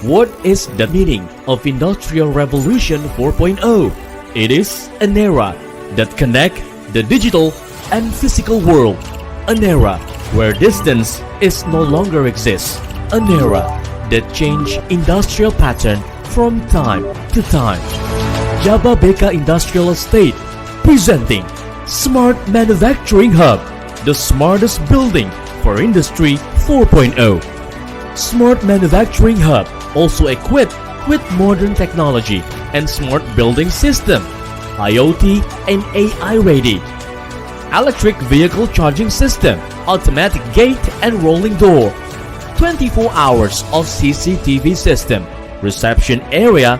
What is the meaning of Industrial Revolution 4.0? It is an era that connects the digital and physical world. An era where distance is no longer exists. An era that changed industrial pattern from time to time. Jababeka Industrial Estate presenting Smart Manufacturing Hub, the smartest building for Industry 4.0. Smart Manufacturing Hub also equipped with modern technology and smart building system, IoT and AI ready, electric vehicle charging system, automatic gate and rolling door, 24 hours of CCTV system, reception area,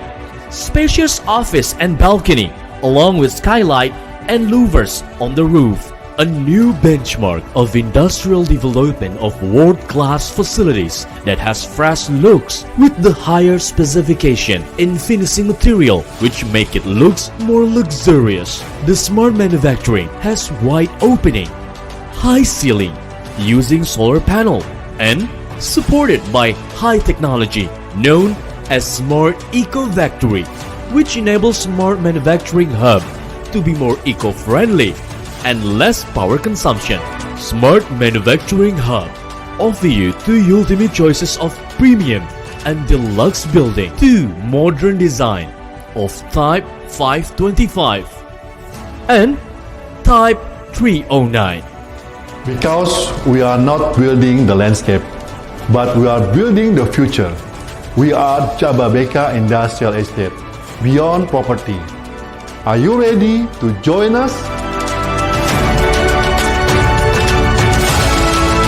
spacious office and balcony, along with skylight and louvers on the roof. A new benchmark of industrial development of world-class facilities that has fresh looks with the higher specification in finishing material which make it looks more luxurious. The smart manufacturing has wide opening, high ceiling, using solar panel, and supported by high technology known as Smart Eco Factory, which enables Smart Manufacturing Hub to be more eco-friendly and less power consumption. Smart Manufacturing Hub offer you two ultimate choices of premium and deluxe building. Two modern design of Type 525 and Type 309. Because we are not building the landscape, but we are building the future. We are Jababeka Industrial Estate, beyond property. Are you ready to join us?